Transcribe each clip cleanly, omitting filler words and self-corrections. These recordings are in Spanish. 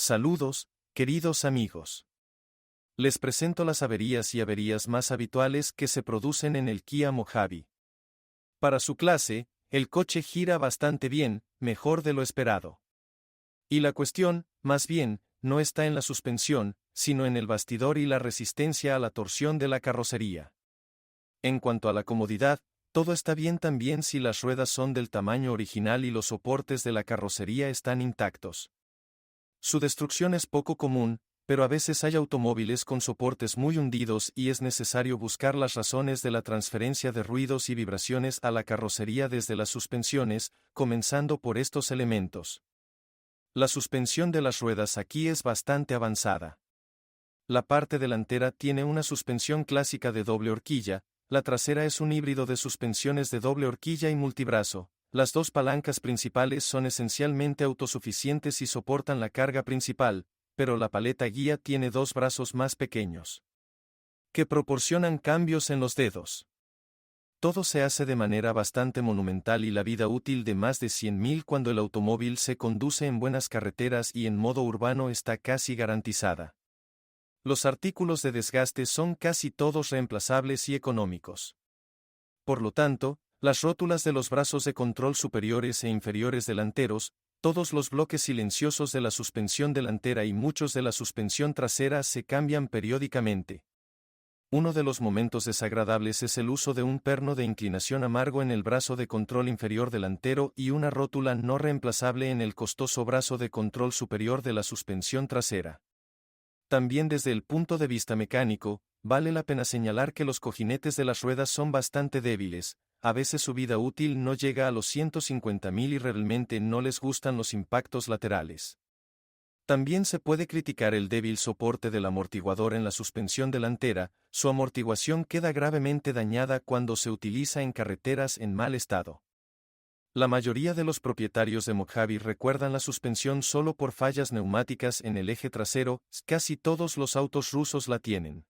Saludos, queridos amigos. Les presento las averías y averías más habituales que se producen en el Kia Mojave. Para su clase, el coche gira bastante bien, mejor de lo esperado. Y la cuestión, más bien, no está en la suspensión, sino en el bastidor y la resistencia a la torsión de la carrocería. En cuanto a la comodidad, todo está bien también si las ruedas son del tamaño original y los soportes de la carrocería están intactos. Su destrucción es poco común, pero a veces hay automóviles con soportes muy hundidos y es necesario buscar las razones de la transferencia de ruidos y vibraciones a la carrocería desde las suspensiones, comenzando por estos elementos. La suspensión de las ruedas aquí es bastante avanzada. La parte delantera tiene una suspensión clásica de doble horquilla, la trasera es un híbrido de suspensiones de doble horquilla y multibrazo. Las dos palancas principales son esencialmente autosuficientes y soportan la carga principal, pero la paleta guía tiene dos brazos más pequeños, que proporcionan cambios en los dedos. Todo se hace de manera bastante monumental y la vida útil de más de 100.000 cuando el automóvil se conduce en buenas carreteras y en modo urbano está casi garantizada. Los artículos de desgaste son casi todos reemplazables y económicos. Por lo tanto, las rótulas de los brazos de control superiores e inferiores delanteros, todos los bloques silenciosos de la suspensión delantera y muchos de la suspensión trasera se cambian periódicamente. Uno de los momentos desagradables es el uso de un perno de inclinación amargo en el brazo de control inferior delantero y una rótula no reemplazable en el costoso brazo de control superior de la suspensión trasera. También desde el punto de vista mecánico, vale la pena señalar que los cojinetes de las ruedas son bastante débiles. A veces su vida útil no llega a los 150.000 y realmente no les gustan los impactos laterales. También se puede criticar el débil soporte del amortiguador en la suspensión delantera, su amortiguación queda gravemente dañada cuando se utiliza en carreteras en mal estado. La mayoría de los propietarios de Mojave recuerdan la suspensión solo por fallas neumáticas en el eje trasero, casi todos los autos rusos la tienen.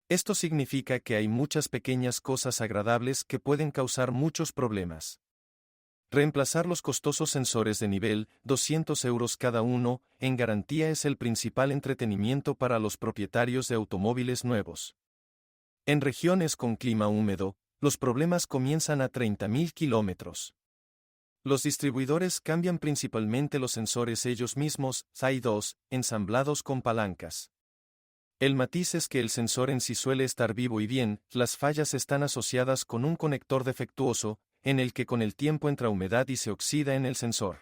Esto significa que hay muchas pequeñas cosas agradables que pueden causar muchos problemas. Reemplazar los costosos sensores de nivel, 200 € cada uno, en garantía es el principal entretenimiento para los propietarios de automóviles nuevos. En regiones con clima húmedo, los problemas comienzan a 30.000 kilómetros. Los distribuidores cambian principalmente los sensores ellos mismos, SAI2, ensamblados con palancas. El matiz es que el sensor en sí suele estar vivo y bien, las fallas están asociadas con un conector defectuoso, en el que con el tiempo entra humedad y se oxida en el sensor.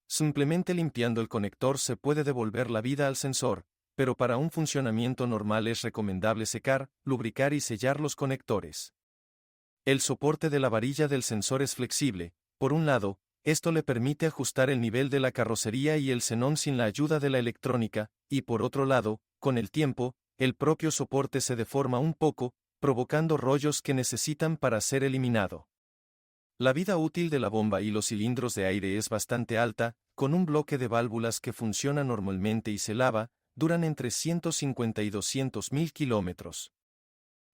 Simplemente limpiando el conector se puede devolver la vida al sensor, pero para un funcionamiento normal es recomendable secar, lubricar y sellar los conectores. El soporte de la varilla del sensor es flexible, por un lado, esto le permite ajustar el nivel de la carrocería y el xenón sin la ayuda de la electrónica, y por otro lado, con el tiempo, el propio soporte se deforma un poco, provocando rollos que necesitan para ser eliminado. La vida útil de la bomba y los cilindros de aire es bastante alta, con un bloque de válvulas que funciona normalmente y se lava, duran entre 150 y 200.000 kilómetros.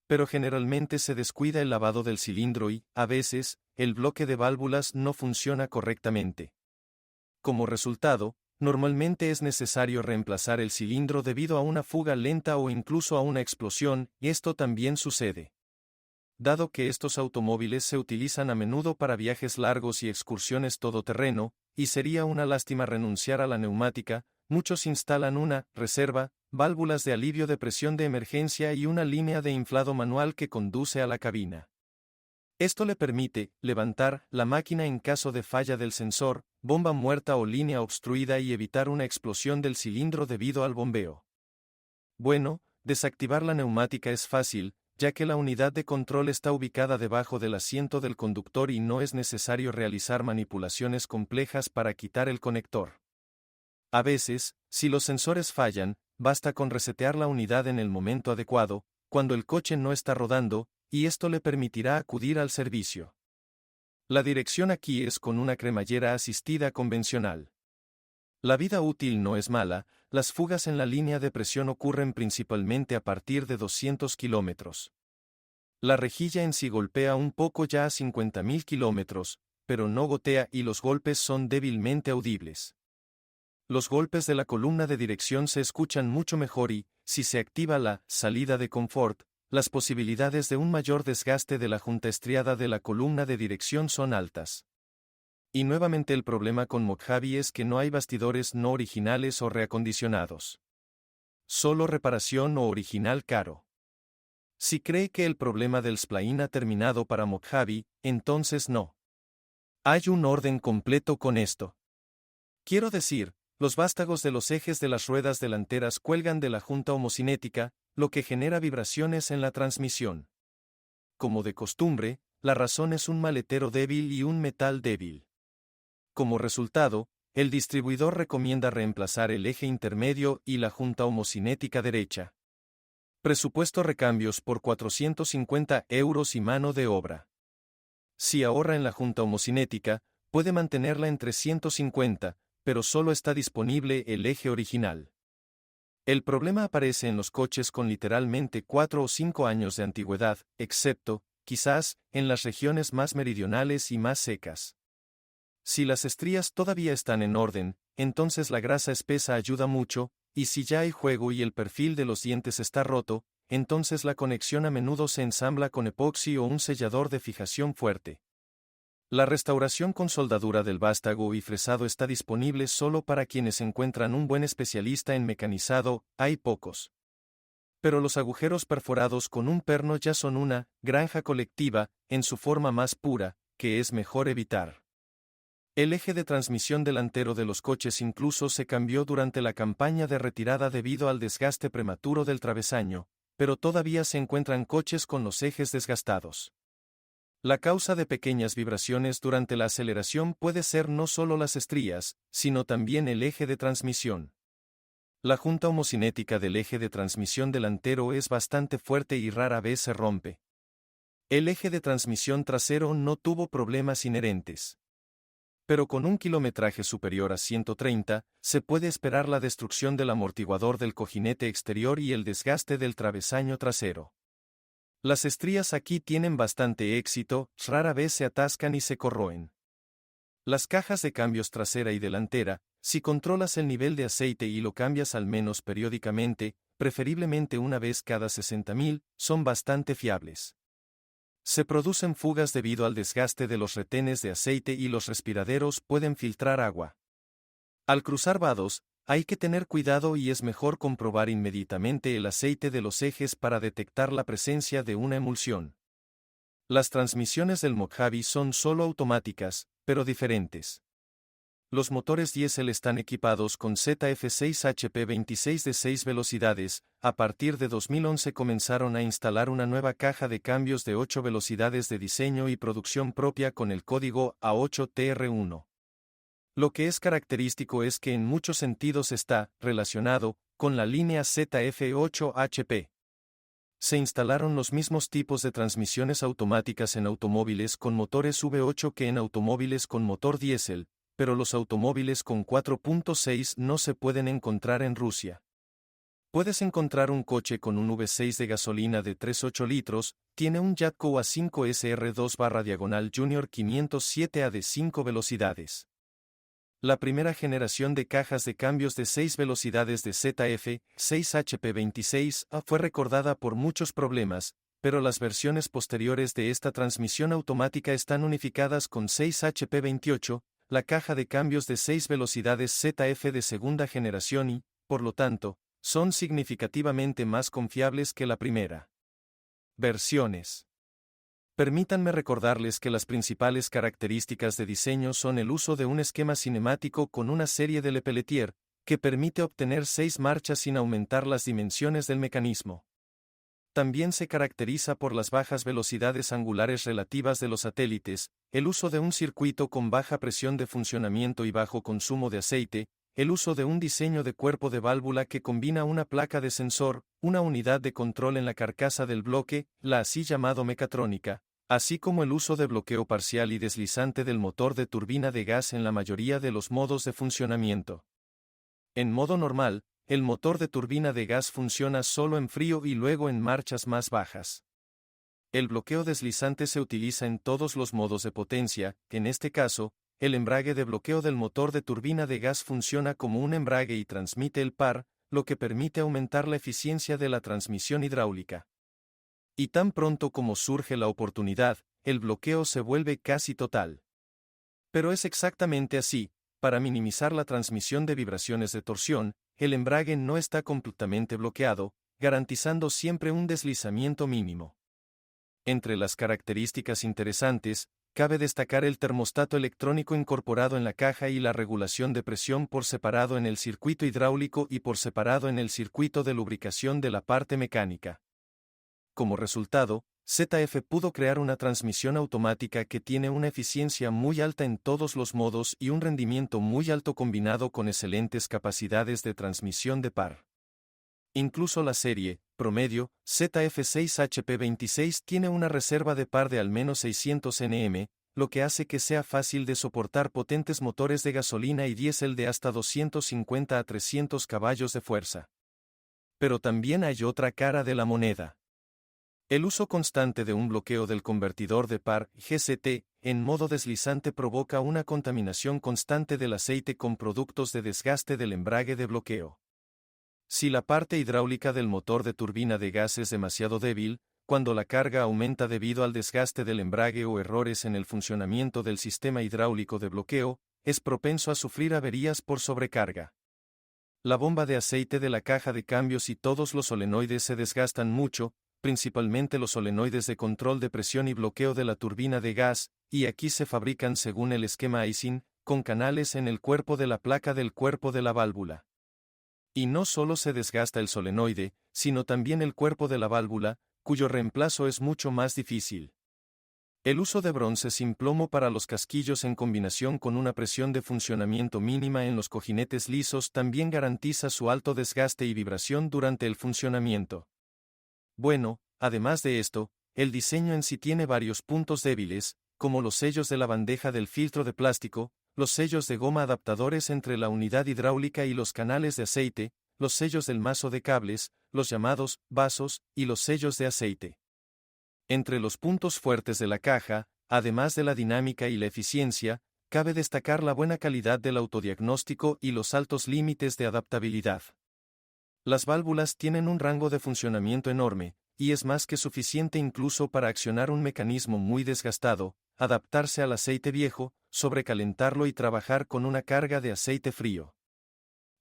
Pero generalmente se descuida el lavado del cilindro y, a veces, el bloque de válvulas no funciona correctamente. Como resultado, normalmente es necesario reemplazar el cilindro debido a una fuga lenta o incluso a una explosión, y esto también sucede. Dado que estos automóviles se utilizan a menudo para viajes largos y excursiones todoterreno, y sería una lástima renunciar a la neumática, muchos instalan una reserva, válvulas de alivio de presión de emergencia y una línea de inflado manual que conduce a la cabina. Esto le permite levantar la máquina en caso de falla del sensor, bomba muerta o línea obstruida y evitar una explosión del cilindro debido al bombeo. Bueno, desactivar la neumática es fácil, ya que la unidad de control está ubicada debajo del asiento del conductor y no es necesario realizar manipulaciones complejas para quitar el conector. A veces, si los sensores fallan, basta con resetear la unidad en el momento adecuado, cuando el coche no está rodando, y esto le permitirá acudir al servicio. La dirección aquí es con una cremallera asistida convencional. La vida útil no es mala, las fugas en la línea de presión ocurren principalmente a partir de 200 kilómetros. La rejilla en sí golpea un poco ya a 50.000 kilómetros, pero no gotea y los golpes son débilmente audibles. Los golpes de la columna de dirección se escuchan mucho mejor y, si se activa la salida de confort, las posibilidades de un mayor desgaste de la junta estriada de la columna de dirección son altas. Y nuevamente el problema con Mojave es que no hay bastidores no originales o reacondicionados. Solo reparación o original caro. Si cree que el problema del spline ha terminado para Mojave, entonces no. Hay un orden completo con esto. Quiero decir, los vástagos de los ejes de las ruedas delanteras cuelgan de la junta homocinética, lo que genera vibraciones en la transmisión. Como de costumbre, la razón es un maletero débil y un metal débil. Como resultado, el distribuidor recomienda reemplazar el eje intermedio y la junta homocinética derecha. Presupuesto recambios por 450 € y mano de obra. Si ahorra en la junta homocinética, puede mantenerla en 350, pero solo está disponible el eje original. El problema aparece en los coches con literalmente 4 o 5 años de antigüedad, excepto, quizás, en las regiones más meridionales y más secas. Si las estrías todavía están en orden, entonces la grasa espesa ayuda mucho, y si ya hay juego y el perfil de los dientes está roto, entonces la conexión a menudo se ensambla con epoxi o un sellador de fijación fuerte. La restauración con soldadura del vástago y fresado está disponible solo para quienes encuentran un buen especialista en mecanizado, hay pocos. Pero los agujeros perforados con un perno ya son una granja colectiva, en su forma más pura, que es mejor evitar. El eje de transmisión delantero de los coches incluso se cambió durante la campaña de retirada debido al desgaste prematuro del travesaño, pero todavía se encuentran coches con los ejes desgastados. La causa de pequeñas vibraciones durante la aceleración puede ser no solo las estrías, sino también el eje de transmisión. La junta homocinética del eje de transmisión delantero es bastante fuerte y rara vez se rompe. El eje de transmisión trasero no tuvo problemas inherentes. Pero con un kilometraje superior a 130, se puede esperar la destrucción del amortiguador del cojinete exterior y el desgaste del travesaño trasero. Las estrías aquí tienen bastante éxito, rara vez se atascan y se corroen. Las cajas de cambios trasera y delantera, si controlas el nivel de aceite y lo cambias al menos periódicamente, preferiblemente una vez cada 60.000, son bastante fiables. Se producen fugas debido al desgaste de los retenes de aceite y los respiraderos pueden filtrar agua. Al cruzar vados, hay que tener cuidado y es mejor comprobar inmediatamente el aceite de los ejes para detectar la presencia de una emulsión. Las transmisiones del Mojave son solo automáticas, pero diferentes. Los motores diésel están equipados con ZF6HP26 de 6 velocidades, a partir de 2011 comenzaron a instalar una nueva caja de cambios de 8 velocidades de diseño y producción propia con el código A8TR1. Lo que es característico es que en muchos sentidos está relacionado con la línea ZF8HP. Se instalaron los mismos tipos de transmisiones automáticas en automóviles con motores V8 que en automóviles con motor diésel, pero los automóviles con 4.6 no se pueden encontrar en Rusia. Puedes encontrar un coche con un V6 de gasolina de 3.8 litros, tiene un Jatco A5 SR2/diagonal Junior 507A de 5 velocidades. La primera generación de cajas de cambios de 6 velocidades de ZF6HP26A fue recordada por muchos problemas, pero las versiones posteriores de esta transmisión automática están unificadas con 6HP28, la caja de cambios de 6 velocidades ZF de segunda generación y, por lo tanto, son significativamente más confiables que la primera. Versiones. Permítanme recordarles que las principales características de diseño son el uso de un esquema cinemático con una serie de Lepeletier, que permite obtener 6 marchas sin aumentar las dimensiones del mecanismo. También se caracteriza por las bajas velocidades angulares relativas de los satélites, el uso de un circuito con baja presión de funcionamiento y bajo consumo de aceite, el uso de un diseño de cuerpo de válvula que combina una placa de sensor, una unidad de control en la carcasa del bloque, la así llamado mecatrónica, así como el uso de bloqueo parcial y deslizante del motor de turbina de gas en la mayoría de los modos de funcionamiento. En modo normal, el motor de turbina de gas funciona solo en frío y luego en marchas más bajas. El bloqueo deslizante se utiliza en todos los modos de potencia, en este caso, el embrague de bloqueo del motor de turbina de gas funciona como un embrague y transmite el par, lo que permite aumentar la eficiencia de la transmisión hidráulica. Y tan pronto como surge la oportunidad, el bloqueo se vuelve casi total. Pero es exactamente así, para minimizar la transmisión de vibraciones de torsión, el embrague no está completamente bloqueado, garantizando siempre un deslizamiento mínimo. Entre las características interesantes, cabe destacar el termostato electrónico incorporado en la caja y la regulación de presión por separado en el circuito hidráulico y por separado en el circuito de lubricación de la parte mecánica. Como resultado, ZF pudo crear una transmisión automática que tiene una eficiencia muy alta en todos los modos y un rendimiento muy alto combinado con excelentes capacidades de transmisión de par. Incluso la serie, promedio, ZF6HP26 tiene una reserva de par de al menos 600 Nm, lo que hace que sea fácil de soportar potentes motores de gasolina y diésel de hasta 250 a 300 caballos de fuerza. Pero también hay otra cara de la moneda. El uso constante de un bloqueo del convertidor de par, GCT, en modo deslizante provoca una contaminación constante del aceite con productos de desgaste del embrague de bloqueo. Si la parte hidráulica del motor de turbina de gas es demasiado débil, cuando la carga aumenta debido al desgaste del embrague o errores en el funcionamiento del sistema hidráulico de bloqueo, es propenso a sufrir averías por sobrecarga. La bomba de aceite de la caja de cambios y todos los solenoides se desgastan mucho, principalmente los solenoides de control de presión y bloqueo de la turbina de gas, y aquí se fabrican según el esquema Ising, con canales en el cuerpo de la placa del cuerpo de la válvula. Y no solo se desgasta el solenoide, sino también el cuerpo de la válvula, cuyo reemplazo es mucho más difícil. El uso de bronce sin plomo para los casquillos en combinación con una presión de funcionamiento mínima en los cojinetes lisos también garantiza su alto desgaste y vibración durante el funcionamiento. Bueno, además de esto, el diseño en sí tiene varios puntos débiles, como los sellos de la bandeja del filtro de plástico, los sellos de goma adaptadores entre la unidad hidráulica y los canales de aceite, los sellos del mazo de cables, los llamados vasos, y los sellos de aceite. Entre los puntos fuertes de la caja, además de la dinámica y la eficiencia, cabe destacar la buena calidad del autodiagnóstico y los altos límites de adaptabilidad. Las válvulas tienen un rango de funcionamiento enorme, y es más que suficiente incluso para accionar un mecanismo muy desgastado, adaptarse al aceite viejo, sobrecalentarlo y trabajar con una carga de aceite frío.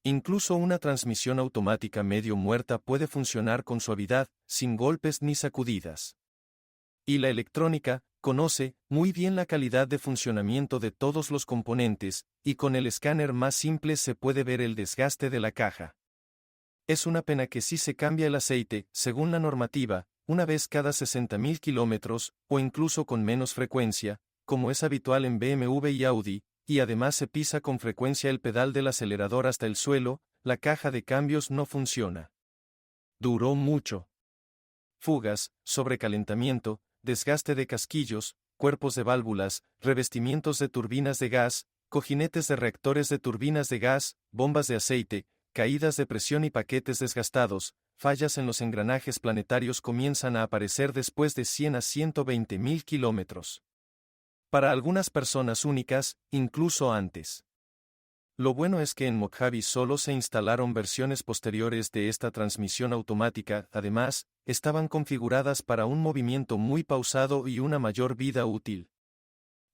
Incluso una transmisión automática medio muerta puede funcionar con suavidad, sin golpes ni sacudidas. Y la electrónica conoce muy bien la calidad de funcionamiento de todos los componentes, y con el escáner más simple se puede ver el desgaste de la caja. Es una pena que sí se cambia el aceite, según la normativa, una vez cada 60.000 kilómetros, o incluso con menos frecuencia, como es habitual en BMW y Audi, y además se pisa con frecuencia el pedal del acelerador hasta el suelo, la caja de cambios no funciona. Duró mucho. Fugas, sobrecalentamiento, desgaste de casquillos, cuerpos de válvulas, revestimientos de turbinas de gas, cojinetes de reactores de turbinas de gas, bombas de aceite, caídas de presión y paquetes desgastados, fallas en los engranajes planetarios comienzan a aparecer después de 100 a 120.000 kilómetros. Para algunas personas únicas, incluso antes. Lo bueno es que en Mojave solo se instalaron versiones posteriores de esta transmisión automática, además, estaban configuradas para un movimiento muy pausado y una mayor vida útil.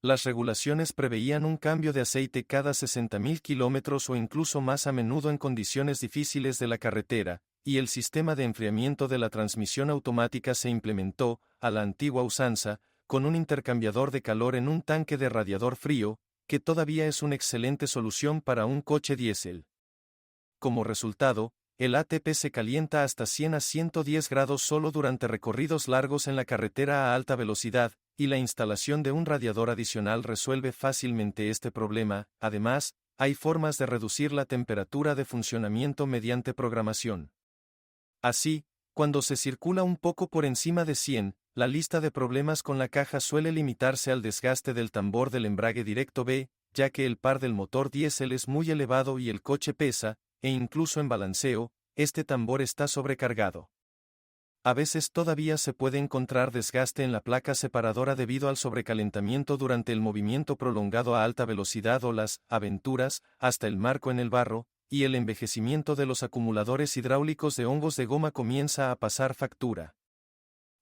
Las regulaciones preveían un cambio de aceite cada 60.000 kilómetros o incluso más a menudo en condiciones difíciles de la carretera, y el sistema de enfriamiento de la transmisión automática se implementó, a la antigua usanza, con un intercambiador de calor en un tanque de radiador frío, que todavía es una excelente solución para un coche diésel. Como resultado, el ATP se calienta hasta 100 a 110 grados solo durante recorridos largos en la carretera a alta velocidad, y la instalación de un radiador adicional resuelve fácilmente este problema. Además, hay formas de reducir la temperatura de funcionamiento mediante programación. Así, cuando se circula un poco por encima de 100, la lista de problemas con la caja suele limitarse al desgaste del tambor del embrague directo B, ya que el par del motor diésel es muy elevado y el coche pesa, e incluso en balanceo, este tambor está sobrecargado. A veces todavía se puede encontrar desgaste en la placa separadora debido al sobrecalentamiento durante el movimiento prolongado a alta velocidad o las aventuras, hasta el marco en el barro, y el envejecimiento de los acumuladores hidráulicos de hongos de goma comienza a pasar factura.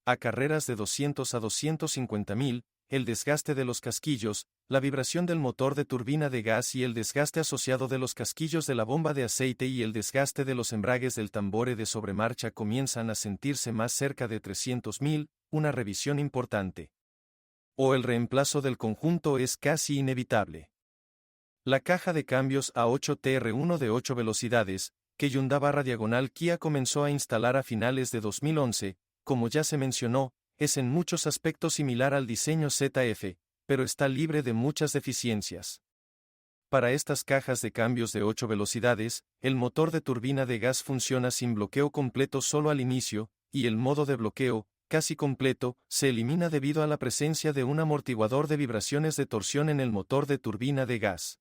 A carreras de 200 a 250.000, el desgaste de los casquillos, la vibración del motor de turbina de gas y el desgaste asociado de los casquillos de la bomba de aceite y el desgaste de los embragues del tambore de sobremarcha comienzan a sentirse más cerca de 300.000, una revisión importante. O el reemplazo del conjunto es casi inevitable. La caja de cambios A8TR1 de 8 velocidades, que Hyundai/Kia comenzó a instalar a finales de 2011, como ya se mencionó, es en muchos aspectos similar al diseño ZF, pero está libre de muchas deficiencias. Para estas cajas de cambios de 8 velocidades, el motor de turbina de gas funciona sin bloqueo completo solo al inicio, y el modo de bloqueo, casi completo, se elimina debido a la presencia de un amortiguador de vibraciones de torsión en el motor de turbina de gas.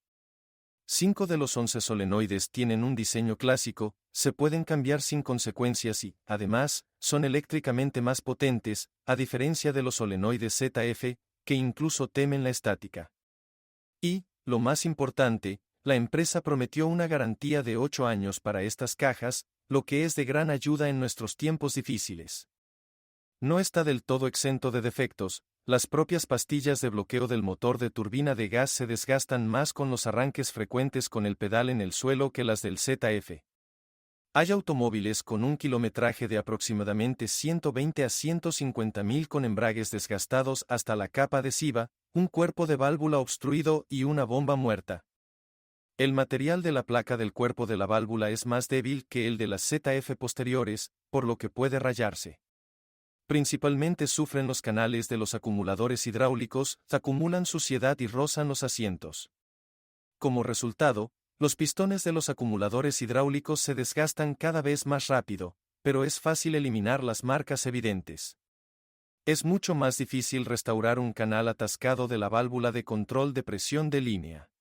5 de los 11 solenoides tienen un diseño clásico, se pueden cambiar sin consecuencias y, además, son eléctricamente más potentes, a diferencia de los solenoides ZF, que incluso temen la estática. Y, lo más importante, la empresa prometió una garantía de 8 años para estas cajas, lo que es de gran ayuda en nuestros tiempos difíciles. No está del todo exento de defectos. Las propias pastillas de bloqueo del motor de turbina de gas se desgastan más con los arranques frecuentes con el pedal en el suelo que las del ZF. Hay automóviles con un kilometraje de aproximadamente 120 a 150.000 con embragues desgastados hasta la capa adhesiva, un cuerpo de válvula obstruido y una bomba muerta. El material de la placa del cuerpo de la válvula es más débil que el de las ZF posteriores, por lo que puede rayarse. Principalmente sufren los canales de los acumuladores hidráulicos, acumulan suciedad y rozan los asientos. Como resultado, los pistones de los acumuladores hidráulicos se desgastan cada vez más rápido, pero es fácil eliminar las marcas evidentes. Es mucho más difícil restaurar un canal atascado de la válvula de control de presión de línea.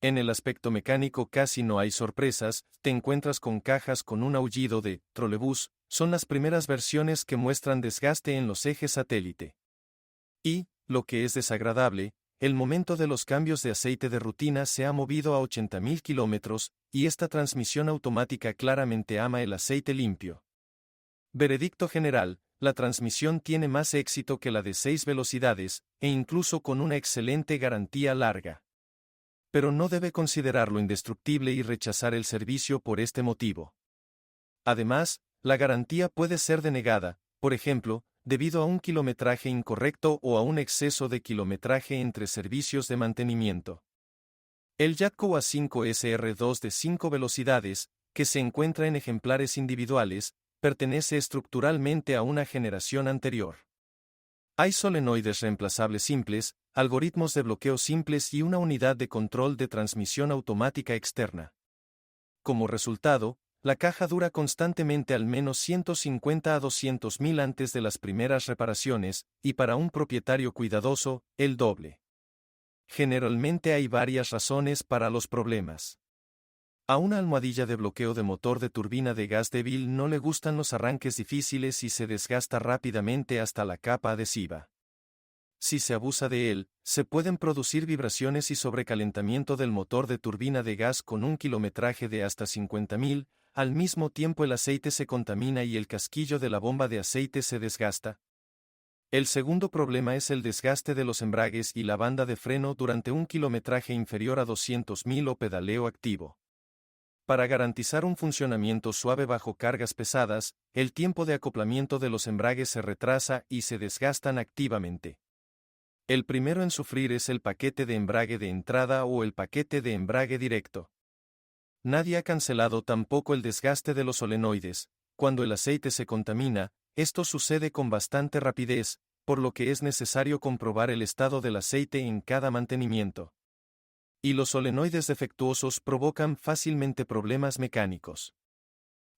En el aspecto mecánico casi no hay sorpresas, te encuentras con cajas con un aullido de trolebús, son las primeras versiones que muestran desgaste en los ejes satélite. Y, lo que es desagradable, el momento de los cambios de aceite de rutina se ha movido a 80.000 kilómetros, y esta transmisión automática claramente ama el aceite limpio. Veredicto general, la transmisión tiene más éxito que la de 6 velocidades, e incluso con una excelente garantía larga. Pero no debe considerarlo indestructible y rechazar el servicio por este motivo. Además, la garantía puede ser denegada, por ejemplo, debido a un kilometraje incorrecto o a un exceso de kilometraje entre servicios de mantenimiento. El Jatco A5 SR2 de 5 velocidades, que se encuentra en ejemplares individuales, pertenece estructuralmente a una generación anterior. Hay solenoides reemplazables simples, algoritmos de bloqueo simples y una unidad de control de transmisión automática externa. Como resultado, la caja dura constantemente al menos 150 a 200.000 antes de las primeras reparaciones, y para un propietario cuidadoso, el doble. Generalmente hay varias razones para los problemas. A una almohadilla de bloqueo de motor de turbina de gas débil no le gustan los arranques difíciles y se desgasta rápidamente hasta la capa adhesiva. Si se abusa de él, se pueden producir vibraciones y sobrecalentamiento del motor de turbina de gas con un kilometraje de hasta 50.000, al mismo tiempo el aceite se contamina y el casquillo de la bomba de aceite se desgasta. El segundo problema es el desgaste de los embragues y la banda de freno durante un kilometraje inferior a 200.000 o pedaleo activo. Para garantizar un funcionamiento suave bajo cargas pesadas, el tiempo de acoplamiento de los embragues se retrasa y se desgastan activamente. El primero en sufrir es el paquete de embrague de entrada o el paquete de embrague directo. Nadie ha cancelado tampoco el desgaste de los solenoides. Cuando el aceite se contamina, esto sucede con bastante rapidez, por lo que es necesario comprobar el estado del aceite en cada mantenimiento. Y los solenoides defectuosos provocan fácilmente problemas mecánicos.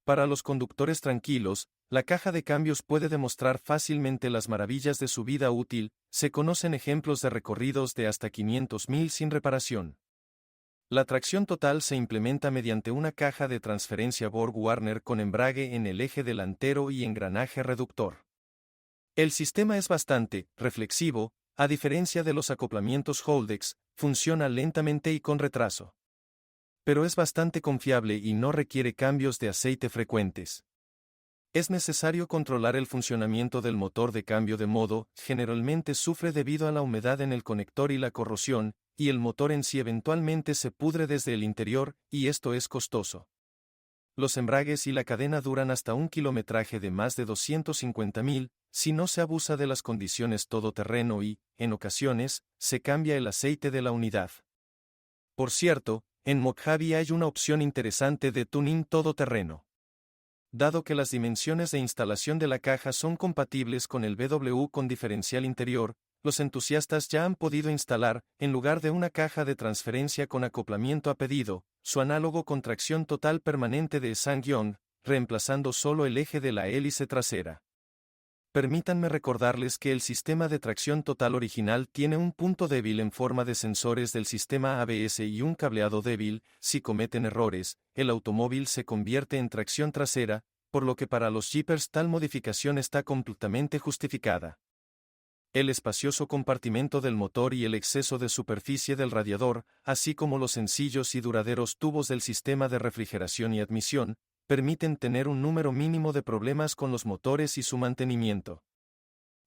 Para los conductores tranquilos, la caja de cambios puede demostrar fácilmente las maravillas de su vida útil, se conocen ejemplos de recorridos de hasta 500.000 sin reparación. La tracción total se implementa mediante una caja de transferencia Borg-Warner con embrague en el eje delantero y engranaje reductor. El sistema es bastante reflexivo, a diferencia de los acoplamientos Holdex, funciona lentamente y con retraso. Pero es bastante confiable y no requiere cambios de aceite frecuentes. Es necesario controlar el funcionamiento del motor de cambio de modo, generalmente sufre debido a la humedad en el conector y la corrosión, y el motor en sí eventualmente se pudre desde el interior, y esto es costoso. Los embragues y la cadena duran hasta un kilometraje de más de 250.000, si no se abusa de las condiciones todoterreno y, en ocasiones, se cambia el aceite de la unidad. Por cierto, en Mojave hay una opción interesante de tuning todoterreno. Dado que las dimensiones de instalación de la caja son compatibles con el BW con diferencial interior, los entusiastas ya han podido instalar, en lugar de una caja de transferencia con acoplamiento a pedido, su análogo con tracción total permanente de SsangYong, reemplazando solo el eje de la hélice trasera. Permítanme recordarles que el sistema de tracción total original tiene un punto débil en forma de sensores del sistema ABS y un cableado débil. Si cometen errores, el automóvil se convierte en tracción trasera, por lo que para los Jeepers tal modificación está completamente justificada. El espacioso compartimento del motor y el exceso de superficie del radiador, así como los sencillos y duraderos tubos del sistema de refrigeración y admisión, permiten tener un número mínimo de problemas con los motores y su mantenimiento.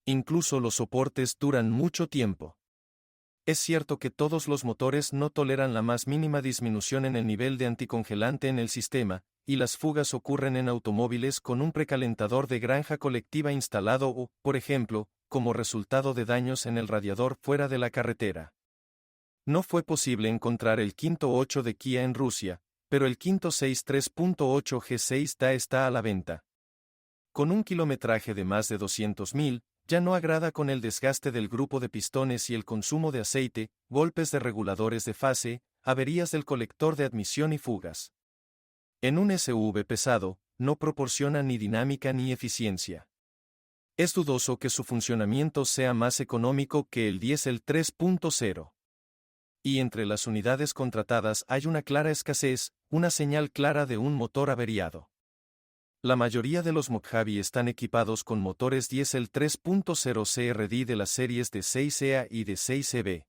Incluso los soportes duran mucho tiempo. Es cierto que todos los motores no toleran la más mínima disminución en el nivel de anticongelante en el sistema, y las fugas ocurren en automóviles con un precalentador de granja colectiva instalado o, por ejemplo, como resultado de daños en el radiador fuera de la carretera. No fue posible encontrar el Quinto 8 de Kia en Rusia, pero el Quinto 6 3.8 G6 está a la venta. Con un kilometraje de más de 200.000, ya no agrada con el desgaste del grupo de pistones y el consumo de aceite, golpes de reguladores de fase, averías del colector de admisión y fugas. En un SUV pesado, no proporciona ni dinámica ni eficiencia. Es dudoso que su funcionamiento sea más económico que el diésel 3.0. Y entre las unidades contratadas hay una clara escasez, una señal clara de un motor averiado. La mayoría de los Mojave están equipados con motores diésel 3.0 CRD de las series de 6EA y de 6EB.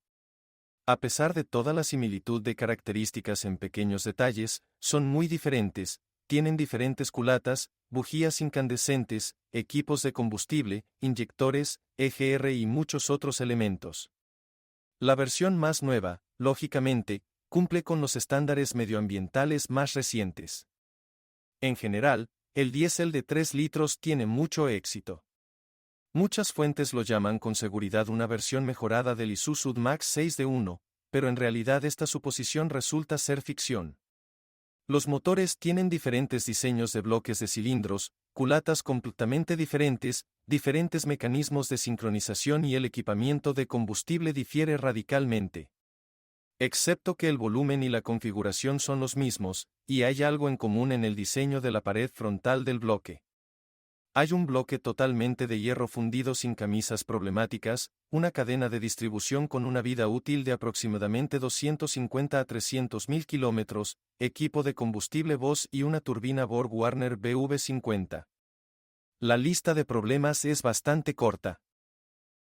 A pesar de toda la similitud de características en pequeños detalles, son muy diferentes, tienen diferentes culatas, bujías incandescentes, equipos de combustible, inyectores, EGR y muchos otros elementos. La versión más nueva, lógicamente, cumple con los estándares medioambientales más recientes. En general, el diésel de 3 litros tiene mucho éxito. Muchas fuentes lo llaman con seguridad una versión mejorada del Isuzu D-Max 6 de 1, pero en realidad esta suposición resulta ser ficción. Los motores tienen diferentes diseños de bloques de cilindros, culatas completamente diferentes, diferentes mecanismos de sincronización y el equipamiento de combustible difiere radicalmente. Excepto que el volumen y la configuración son los mismos, y hay algo en común en el diseño de la pared frontal del bloque. Hay un bloque totalmente de hierro fundido sin camisas problemáticas, una cadena de distribución con una vida útil de aproximadamente 250 a 300.000 kilómetros, equipo de combustible Bosch y una turbina Borg-Warner BV50. La lista de problemas es bastante corta.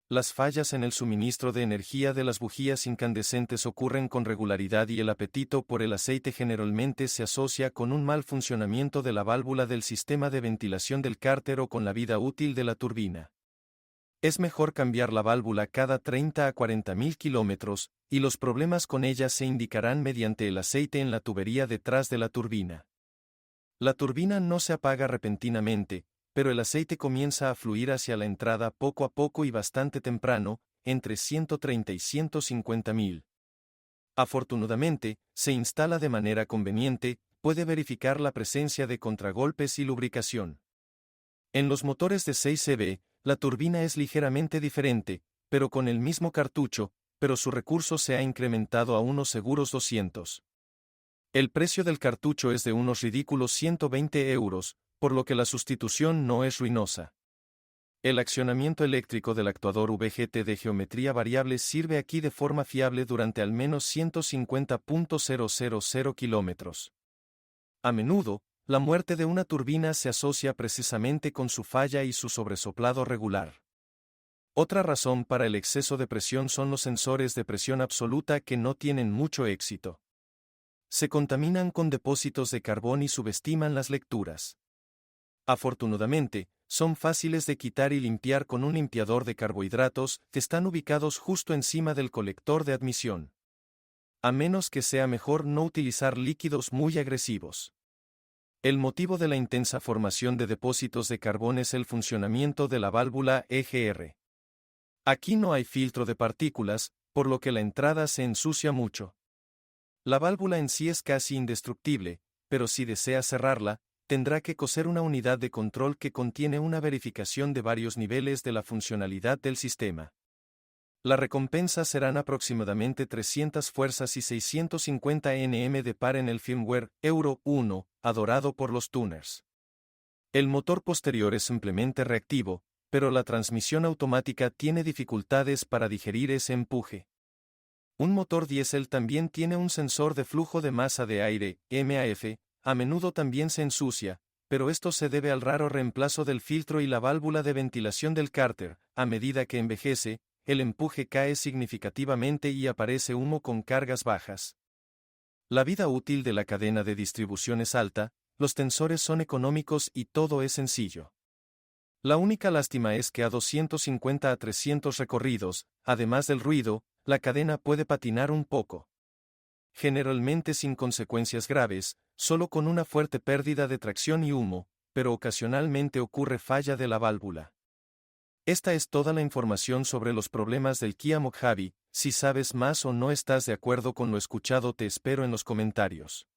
Las fallas en el suministro de energía de las bujías incandescentes ocurren con regularidad y el apetito por el aceite generalmente se asocia con un mal funcionamiento de la válvula del sistema de ventilación del cárter o con la vida útil de la turbina. Es mejor cambiar la válvula cada 30 a 40.000 kilómetros, y los problemas con ella se indicarán mediante el aceite en la tubería detrás de la turbina. La turbina no se apaga repentinamente, pero el aceite comienza a fluir hacia la entrada poco a poco y bastante temprano, entre 130 y 150.000. Afortunadamente, se instala de manera conveniente, puede verificar la presencia de contragolpes y lubricación. En los motores de 6EB, la turbina es ligeramente diferente, pero con el mismo cartucho, pero su recurso se ha incrementado a unos seguros 200. El precio del cartucho es de unos ridículos 120 euros, por lo que la sustitución no es ruinosa. El accionamiento eléctrico del actuador VGT de geometría variable sirve aquí de forma fiable durante al menos 150.000 kilómetros. A menudo, la muerte de una turbina se asocia precisamente con su falla y su sobresoplado regular. Otra razón para el exceso de presión son los sensores de presión absoluta que no tienen mucho éxito. Se contaminan con depósitos de carbón y subestiman las lecturas. Afortunadamente, son fáciles de quitar y limpiar con un limpiador de carbohidratos que están ubicados justo encima del colector de admisión. A menos que sea mejor no utilizar líquidos muy agresivos. El motivo de la intensa formación de depósitos de carbón es el funcionamiento de la válvula EGR. Aquí no hay filtro de partículas, por lo que la entrada se ensucia mucho. La válvula en sí es casi indestructible, pero si desea cerrarla, tendrá que coser una unidad de control que contiene una verificación de varios niveles de la funcionalidad del sistema. La recompensa serán aproximadamente 300 fuerzas y 650 Nm de par en el firmware Euro 1, adorado por los tuners. El motor posterior es simplemente reactivo, pero la transmisión automática tiene dificultades para digerir ese empuje. Un motor diésel también tiene un sensor de flujo de masa de aire, MAF, a menudo también se ensucia, pero esto se debe al raro reemplazo del filtro y la válvula de ventilación del cárter. A medida que envejece, el empuje cae significativamente y aparece humo con cargas bajas. La vida útil de la cadena de distribución es alta, los tensores son económicos y todo es sencillo. La única lástima es que a 250 a 300 recorridos, además del ruido, la cadena puede patinar un poco. Generalmente sin consecuencias graves, solo con una fuerte pérdida de tracción y humo, pero ocasionalmente ocurre falla de la válvula. Esta es toda la información sobre los problemas del Kia Mojave. Si sabes más o no estás de acuerdo con lo escuchado, te espero en los comentarios.